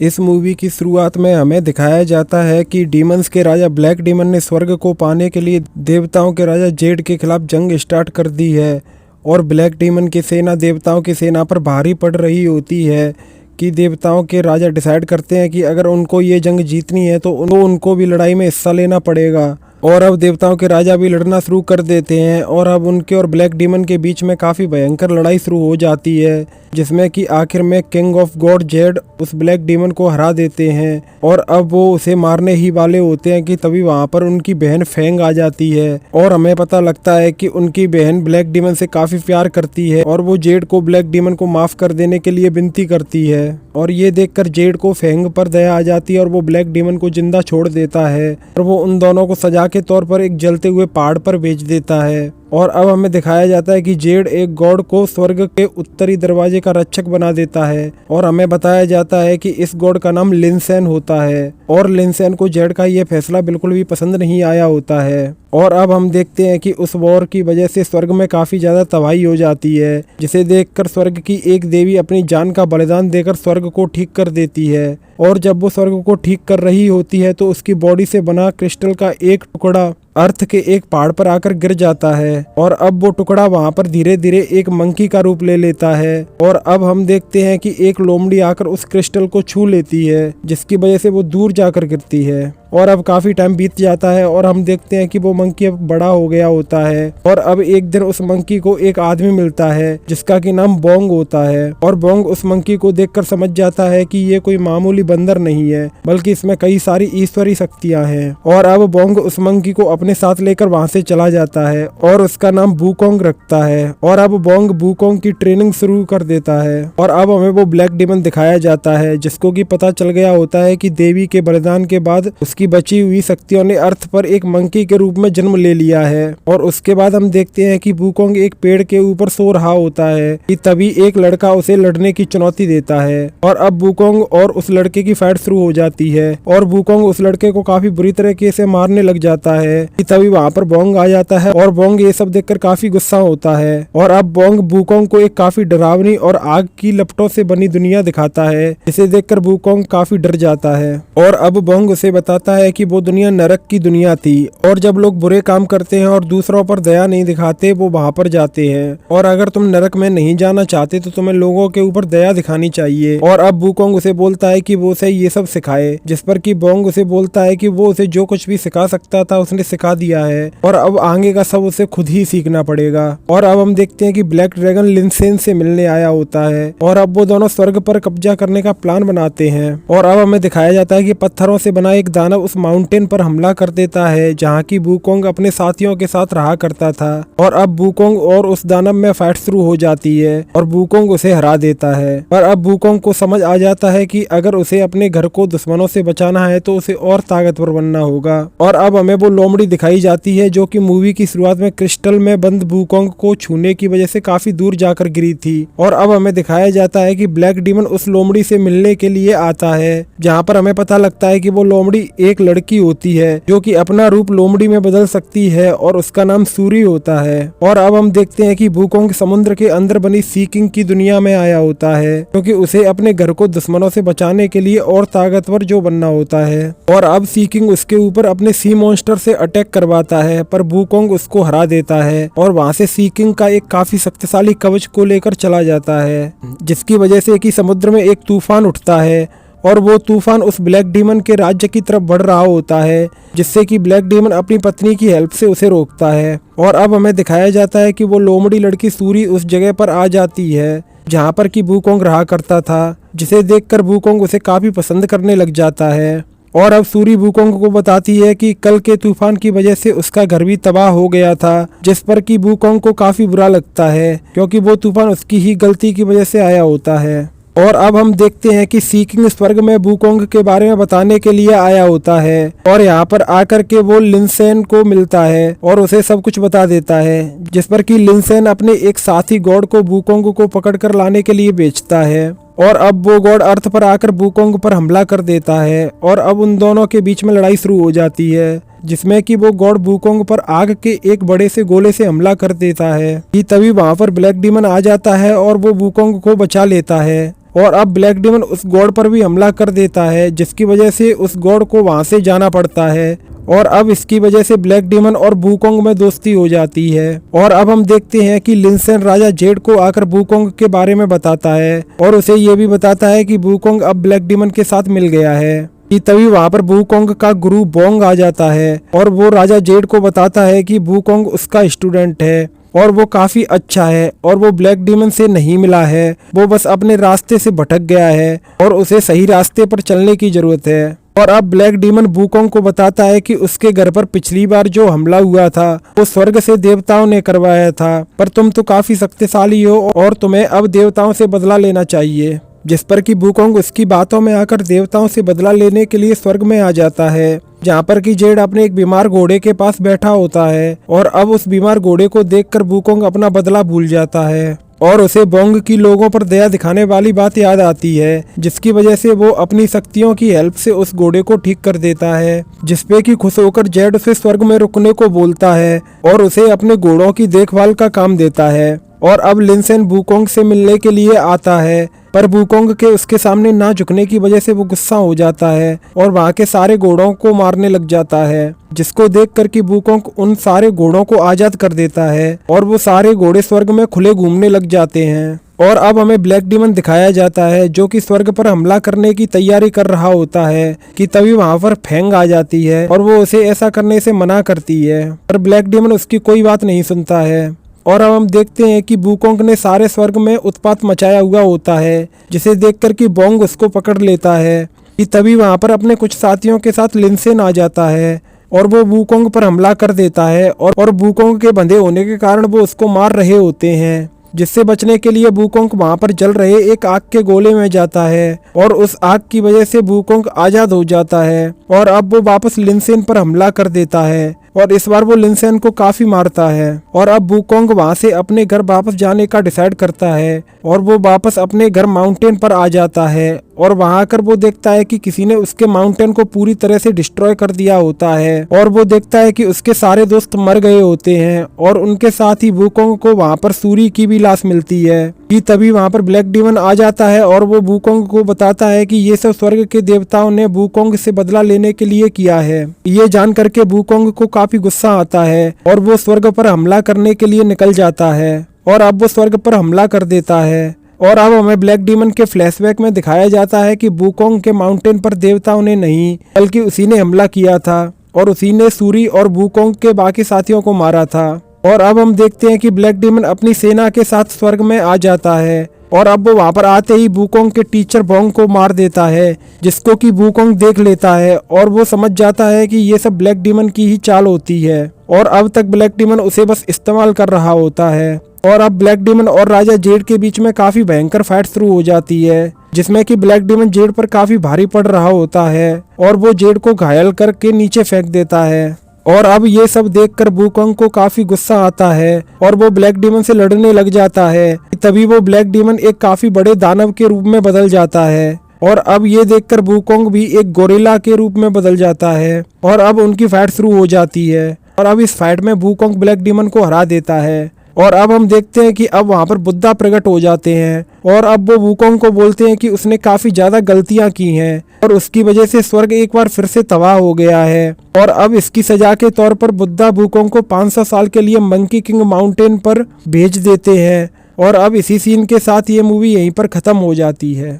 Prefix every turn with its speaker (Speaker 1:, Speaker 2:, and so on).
Speaker 1: इस मूवी की शुरुआत में हमें दिखाया जाता है कि डीमंस के राजा ब्लैक डीमन ने स्वर्ग को पाने के लिए देवताओं के राजा जेड के खिलाफ जंग स्टार्ट कर दी है और ब्लैक डीमन की सेना देवताओं की सेना पर भारी पड़ रही होती है कि देवताओं के राजा डिसाइड करते हैं कि अगर उनको ये जंग जीतनी है तो उनको भी लड़ाई में हिस्सा लेना पड़ेगा। और अब देवताओं के राजा भी लड़ना शुरू कर देते हैं और अब उनके और ब्लैक डीमन के बीच में काफ़ी भयंकर लड़ाई शुरू हो जाती है, जिसमें कि आखिर में किंग ऑफ गॉड जेड उस ब्लैक डीमन को हरा देते हैं। और अब वो उसे मारने ही वाले होते हैं कि तभी वहाँ पर उनकी बहन फेंग आ जाती है और हमें पता लगता है कि उनकी बहन ब्लैक डीमन से काफ़ी प्यार करती है और वो जेड को ब्लैक डीमन को माफ़ कर देने के लिए विनती करती है। और ये देखकर जेड को फेंग पर दया आ जाती है और वो ब्लैक डीमन को जिंदा छोड़ देता है और वो उन दोनों को सजा के तौर पर एक जलते हुए पहाड़ पर भेज देता है। और अब हमें दिखाया जाता है कि जेड एक गॉड को स्वर्ग के उत्तरी दरवाजे का रक्षक बना देता है और हमें बताया जाता है कि इस गॉड का नाम लिनसेन होता है और लिनसेन को जेड का ये फैसला बिल्कुल भी पसंद नहीं आया होता है। और अब हम देखते हैं कि उस वॉर की वजह से स्वर्ग में काफ़ी ज़्यादा तबाही हो जाती है, जिसे देखकर स्वर्ग की एक देवी अपनी जान का बलिदान देकर स्वर्ग को ठीक कर देती है। और जब वो स्वर्ग को ठीक कर रही होती है तो उसकी बॉडी से बना क्रिस्टल का एक टुकड़ा अर्थ के एक पहाड़ पर आकर गिर जाता है और अब वो टुकड़ा वहां पर धीरे धीरे एक मंकी का रूप ले लेता है। और अब हम देखते हैं कि एक लोमड़ी आकर उस क्रिस्टल को छू लेती है, जिसकी वजह से वो दूर जाकर गिरती है। और अब काफ़ी टाइम बीत जाता है और हम देखते हैं कि वो मंकी अब बड़ा हो गया होता है और अब एक दिन उस मंकी को एक आदमी मिलता है जिसका कि नाम बोंग होता है। और बोंग उस मंकी को देखकर समझ जाता है कि ये कोई मामूली बंदर नहीं है, बल्कि इसमें कई सारी ईश्वरी शक्तियां हैं। और अब बोंग उस मंकी को अपने साथ लेकर वहां से चला जाता है और उसका नाम वुकोंग रखता है। और अब बोंग वुकोंग की ट्रेनिंग शुरू कर देता है और अब हमें वो ब्लैक डीमन दिखाया जाता है, जिसको कि पता चल गया होता है कि देवी के बलिदान के बाद उसकी बची हुई शक्तियों ने अर्थ पर एक मंकी के रूप में जन्म ले लिया है। और उसके बाद हम देखते हैं कि वुकोंग एक पेड़ के ऊपर सो रहा होता है कि तभी एक लड़का उसे लड़ने की चुनौती देता है और अब वुकोंग और उस लड़के की फाइट शुरू हो जाती है और वुकोंग उस लड़के को काफी बुरी तरीके से मारने लग जाता है कि तभी वहाँ पर बोंग आ जाता है और बोंग ये सब देखकर काफी गुस्सा होता है। और अब बोंग वुकोंग को एक काफी डरावनी और आग की लपटों से बनी दुनिया दिखाता है, जिसे देखकर वुकोंग काफी डर जाता है। और अब बोंग उसे बताता है कि वो दुनिया नरक की दुनिया थी और जब लोग बुरे काम करते हैं और दूसरों पर दया नहीं दिखाते वो वहाँ पर जाते हैं। और अगर तुम नरक में नहीं जाना चाहते तो तुम्हें लोगों के ऊपर दया दिखानी चाहिए। और अब वुकोंग उसे बोलता है कि वो उसे ये सब सिखाए, जिस पर कि बोंग उसे बोलता है कि वो उसे जो कुछ भी सिखा सकता था उसने सिखा दिया है और अब आगे का सब उसे खुद ही सीखना पड़ेगा। और अब हम देखते हैं कि ब्लैक ड्रैगन लिनसेन से मिलने आया होता है और अब वो दोनों स्वर्ग पर कब्जा करने का प्लान बनाते हैं। और अब हमें दिखाया जाता है कि पत्थरों से बना एक दानव उस माउंटेन पर हमला कर देता है जहाँ की वुकोंग अपने साथियों के साथ रहा करता था। और अब वुकोंग और उस दानव में फाइट शुरू हो जाती है और वुकोंग उसे हरा देता है। पर अब वुकोंग को समझ आ जाता है कि अगर उसे अपने घर को दुश्मनों से बचाना है तो उसे और ताकतवर बनना होगा। और अब हमें वो लोमड़ी दिखाई जाती है जो कि मूवी की शुरुआत में क्रिस्टल में बंद वुकोंग को छूने की वजह से काफी दूर जाकर गिरी थी। और अब हमें दिखाया जाता है कि ब्लैक डीमन उस लोमड़ी से मिलने के लिए आता है, जहाँ पर हमें पता लगता है कि वो लोमड़ी एक लड़की होती है जो कि अपना रूप लोमड़ी में बदल सकती है और उसका नाम सूरी होता है। और अब हम देखते हैं कि वुकोंग समुद्र के अंदर बनी सी किंग की दुनिया में आया होता है, क्योंकि उसे अपने घर को दुश्मनों से बचाने के लिए और ताकतवर जो बनना होता है। और अब सी किंग उसके ऊपर अपने सी मॉन्स्टर से अटैक करवाता है, पर वुकोंग उसको हरा देता है और वहाँ से सी किंग का एक काफी शक्तिशाली कवच को लेकर चला जाता है, जिसकी वजह से कि समुद्र में एक तूफान उठता है और वो तूफान उस ब्लैक डीमन के राज्य की तरफ बढ़ रहा होता है, जिससे कि ब्लैक डीमन अपनी पत्नी की हेल्प से उसे रोकता है। और अब हमें दिखाया जाता है कि वो लोमड़ी लड़की सूरी उस जगह पर आ जाती है जहाँ पर कि वुकोंग रहा करता था, जिसे देखकर वुकोंग उसे काफी पसंद करने लग जाता है। और अब सूरी वुकोंग को बताती है कि कल के तूफान की वजह से उसका घर भी तबाह हो गया था, जिस पर कि वुकोंग को काफी बुरा लगता है क्योंकि वो तूफान उसकी ही गलती की वजह से आया होता है। और अब हम देखते हैं कि सी किंग स्वर्ग में वुकोंग के बारे में बताने के लिए आया होता है और यहाँ पर आकर के वो लिनसेन को मिलता है और उसे सब कुछ बता देता है, जिस पर कि लिनसेन अपने एक साथी गॉड को वुकोंग को पकड़कर लाने के लिए बेचता है। और अब वो गॉड अर्थ पर आकर वुकोंग पर हमला कर देता है और अब उन दोनों के बीच में लड़ाई शुरू हो जाती है, जिसमें कि वो गॉड वुकोंग पर आग के एक बड़े से गोले से हमला कर देता है कि तभी वहां पर ब्लैक डीमन आ जाता है और वो वुकोंग को बचा लेता है। और अब ब्लैक डीमन उस गॉड पर भी हमला कर देता है, जिसकी वजह से उस गॉड को वहां से जाना पड़ता है। और अब इसकी वजह से ब्लैक डीमन और वुकोंग में दोस्ती हो जाती है। और अब हम देखते हैं कि लिन सेन राजा जेड को आकर वुकोंग के बारे में बताता है और उसे ये भी बताता है कि वुकोंग अब ब्लैक डीमन के साथ मिल गया है। कि तभी वहां पर वुकोंग का गुरु बोंग आ जाता है और वो राजा जेड को बताता है कि वुकोंग उसका स्टूडेंट है और वो काफी अच्छा है और वो ब्लैक डीमन से नहीं मिला है, वो बस अपने रास्ते से भटक गया है और उसे सही रास्ते पर चलने की जरूरत है। और अब ब्लैक डीमन वुकोंग को बताता है कि उसके घर पर पिछली बार जो हमला हुआ था वो स्वर्ग से देवताओं ने करवाया था, पर तुम तो काफी शक्तिशाली हो और तुम्हें अब देवताओं से बदला लेना चाहिए। जिस पर कि वुकोंग उसकी बातों में आकर देवताओं से बदला लेने के लिए स्वर्ग में आ जाता है, जहाँ पर कि जेड अपने एक बीमार घोड़े के पास बैठा होता है। और अब उस बीमार घोड़े को देखकर वुकोंग अपना बदला भूल जाता है और उसे बोंग की लोगों पर दया दिखाने वाली बात याद आती है, जिसकी वजह से वो अपनी शक्तियों की हेल्प से उस घोड़े को ठीक कर देता है। जिसपे कि खुश होकर जेड उसे स्वर्ग में रुकने को बोलता है और उसे अपने घोड़ों की देखभाल का काम देता है। और अब लिन सेन वुकोंग से मिलने के लिए आता है, पर वुकोंग के उसके सामने ना झुकने की वजह से वो गुस्सा हो जाता है और वहाँ के सारे घोड़ों को मारने लग जाता है, जिसको देख कर कि वुकोंग उन सारे घोड़ों को आजाद कर देता है और वो सारे घोड़े स्वर्ग में खुले घूमने लग जाते हैं। और अब हमें ब्लैक डीमन दिखाया जाता है जो कि स्वर्ग पर हमला करने की तैयारी कर रहा होता है कि तभी वहाँ पर फेंग आ जाती है और वो उसे ऐसा करने से मना करती है, पर ब्लैक डीमन उसकी कोई बात नहीं सुनता है। और अब हम देखते हैं कि वुकोंग ने सारे स्वर्ग में उत्पात मचाया हुआ होता है, जिसे देखकर कि बोंग उसको पकड़ लेता है। कि तभी वहां पर अपने कुछ साथियों के साथ लिन सेन आ जाता है और वो वुकोंग पर हमला कर देता है और वुकोंग के बंधे होने के कारण वो उसको मार रहे होते हैं। जिससे बचने के लिए वुकोंग वहां पर जल रहे एक आग के गोले में जाता है और उस आग की वजह से वुकोंग आजाद हो जाता है। और अब वो वापस लिन सेन पर हमला कर देता है और इस बार वो लिन सेन को काफी मारता है। और अब वुकोंग वहां से अपने घर वापस जाने का डिसाइड करता है और वो वापस अपने घर माउंटेन पर आ जाता है। और वहां आकर वो देखता है कि किसी ने उसके माउंटेन को पूरी तरह से डिस्ट्रॉय कर दिया होता है और वो देखता है कि उसके सारे दोस्त मर गए होते हैं और उनके साथ ही वुकोंग को वहां पर सूरी की भी लाश मिलती है। कि तभी वहां पर ब्लैक डीमन आ जाता है और वो वुकोंग को बताता है कि ये सब स्वर्ग के देवताओं ने वुकोंग से बदला लेने के लिए किया है। ये जान करके वुकोंग को काफी गुस्सा आता है और वो स्वर्ग पर हमला करने के लिए निकल जाता है और अब वो स्वर्ग पर हमला कर देता है। और अब हमें ब्लैक डीमन के फ्लैशबैक में दिखाया जाता है कि वुकोंग के माउंटेन पर देवताओं ने नहीं बल्कि उसी ने हमला किया था और उसी ने सूरी और वुकोंग के बाकी साथियों को मारा था। और अब हम देखते हैं कि ब्लैक डीमन अपनी सेना के साथ स्वर्ग में आ जाता है और अब वो वहां पर आते ही वुकोंग के टीचर बोंग को मार देता है, जिसको कि वुकोंग देख लेता है और वो समझ जाता है कि ये सब ब्लैक डीमन की ही चाल होती है। और अब तक ब्लैक डीमन उसे बस इस्तेमाल कर रहा होता है। और अब ब्लैक डीमन और राजा जेड के बीच में काफी भयंकर फाइट शुरू हो जाती है, जिसमें कि ब्लैक डीमन जेड पर काफी भारी पड़ रहा होता है और वो जेड को घायल करके नीचे फेंक देता है। और अब ये सब देखकर वुकोंग को काफी गुस्सा आता है और वो ब्लैक डीमन से लड़ने लग जाता है। तभी वो ब्लैक डीमन एक काफी बड़े दानव के रूप में बदल जाता है और अब ये देखकर वुकोंग भी एक गोरिल्ला के रूप में बदल जाता है और अब उनकी फाइट शुरू हो जाती है। और अब इस फाइट में वुकोंग ब्लैक डीमन को हरा देता है। और अब हम देखते हैं कि अब वहां पर बुद्धा प्रकट हो जाते हैं और अब वो वुकोंग को बोलते हैं कि उसने काफी ज्यादा गलतियां की हैं और उसकी वजह से स्वर्ग एक बार फिर से तबाह हो गया है। और अब इसकी सजा के तौर पर बुद्धा वुकोंग को 500 साल के लिए मंकी किंग माउंटेन पर भेज देते हैं। और अब इसी सीन के साथ ये मूवी यहीं पर खत्म हो जाती है।